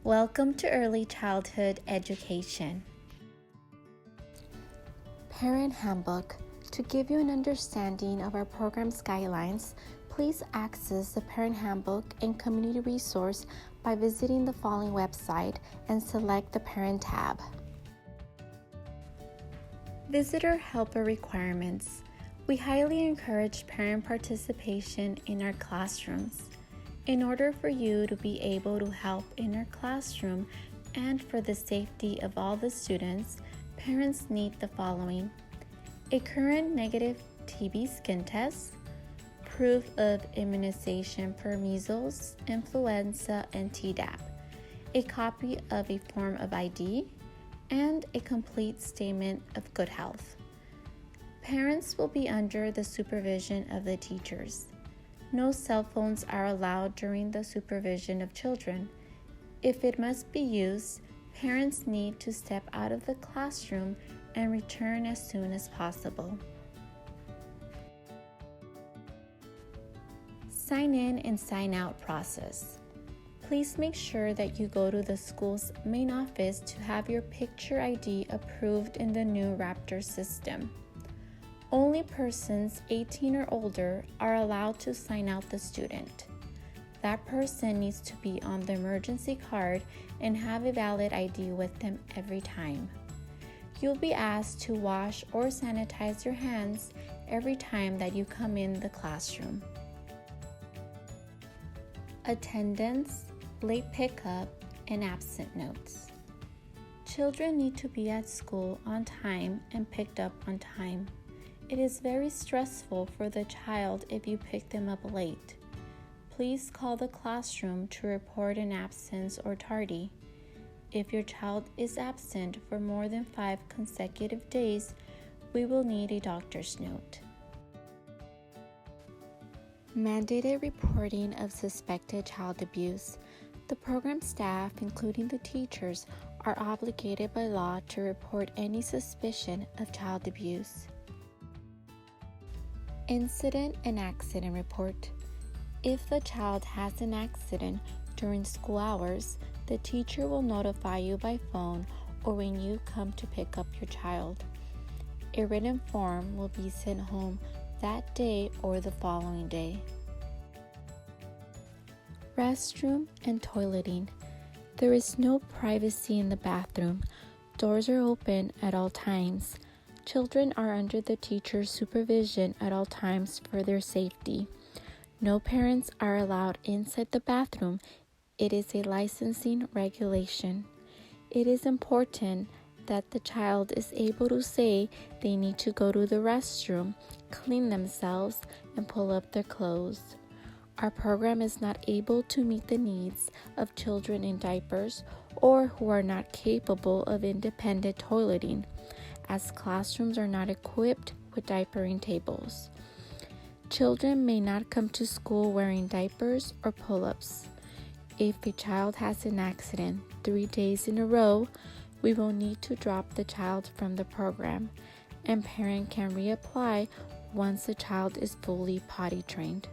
Welcome to Early Childhood Education. Parent Handbook. To give you an understanding of our program's guidelines, please access the Parent Handbook and Community Resource by visiting the following website and select the Parent tab. Visitor Helper Requirements. We highly encourage parent participation in our classrooms. In order for you to be able to help in our classroom and for the safety of all the students, parents need the following: a current negative TB skin test, proof of immunization for measles, influenza, and Tdap, a copy of a form of ID, and a complete statement of good health. Parents will be under the supervision of the teachers. No cell phones are allowed during the supervision of children. If it must be used, parents need to step out of the classroom and return as soon as possible. Sign in and sign out process. Please make sure that you go to the school's main office to have your picture ID approved in the new Raptor system. Only persons 18 or older are allowed to sign out the student. That person needs to be on the emergency card and have a valid ID with them every time. You'll be asked to wash or sanitize your hands every time that you come in the classroom. Attendance, late pickup, and absent notes. Children need to be at school on time and picked up on time. It is very stressful for the child if you pick them up late. Please call the classroom to report an absence or tardy. If your child is absent for more than 5 consecutive days, we will need a doctor's note. Mandated reporting of suspected child abuse. The program staff, including the teachers, are obligated by law to report any suspicion of child abuse. Incident and accident report. If the child has an accident during school hours, the teacher will notify you by phone or when you come to pick up your child. A written form will be sent home that day or the following day. Restroom and toileting. There is no privacy in the bathroom. Doors are open at all times. Children are under the teacher's supervision at all times for their safety. No parents are allowed inside the bathroom. It is a licensing regulation. It is important that the child is able to say they need to go to the restroom, clean themselves, and pull up their clothes. Our program is not able to meet the needs of children in diapers or who are not capable of independent toileting, as classrooms are not equipped with diapering tables. Children may not come to school wearing diapers or pull-ups. If a child has an accident 3 days in a row, we will need to drop the child from the program, and parent can reapply once the child is fully potty trained.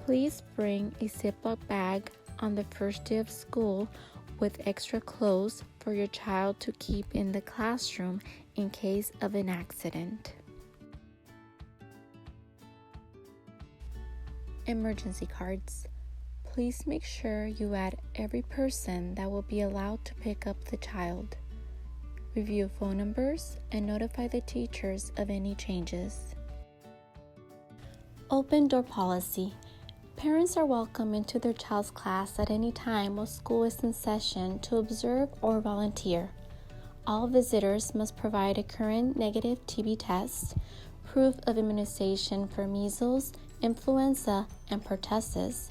Please bring a Ziploc bag on the first day of school with extra clothes for your child to keep in the classroom in case of an accident. Emergency cards. Please make sure you add every person that will be allowed to pick up the child. Review phone numbers and notify the teachers of any changes. Open door policy. Parents are welcome into their child's class at any time while school is in session to observe or volunteer. All visitors must provide a current negative TB test, proof of immunization for measles, influenza, and pertussis,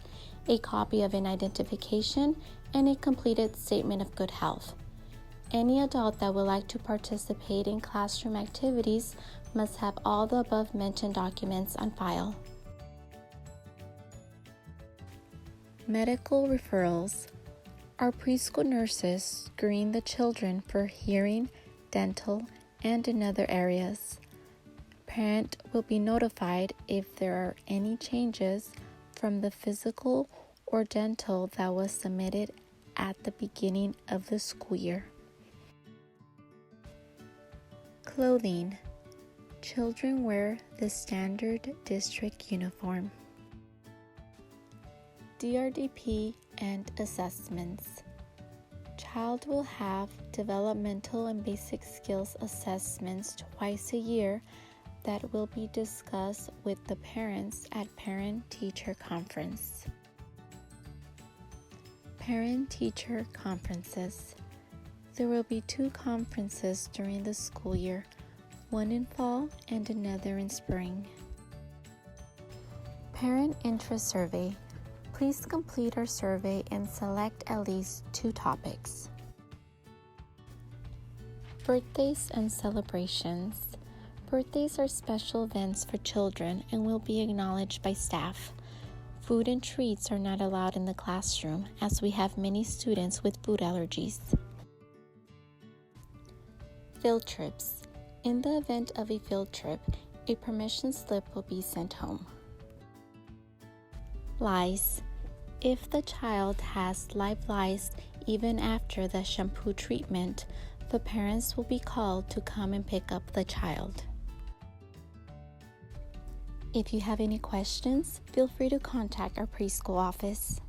a copy of an identification, and a completed statement of good health. Any adult that would like to participate in classroom activities must have all the above mentioned documents on file. Medical referrals. Our preschool nurses screen the children for hearing, dental, and in other areas. Parent will be notified if there are any changes from the physical or dental that was submitted at the beginning of the school year. Clothing. Children wear the standard district uniform. DRDP and assessments. Child will have developmental and basic skills assessments twice a year that will be discussed with the parents at Parent-Teacher Conference. Parent-Teacher Conferences. There will be 2 conferences during the school year, one in fall and another in spring. Parent Interest Survey. Please complete our survey and select at least 2 topics. Birthdays and celebrations. Birthdays are special events for children and will be acknowledged by staff. Food and treats are not allowed in the classroom as we have many students with food allergies. Field trips. In the event of a field trip, a permission slip will be sent home. Lice. If the child has live lice even after the shampoo treatment, the parents will be called to come and pick up the child. If you have any questions, feel free to contact our preschool office.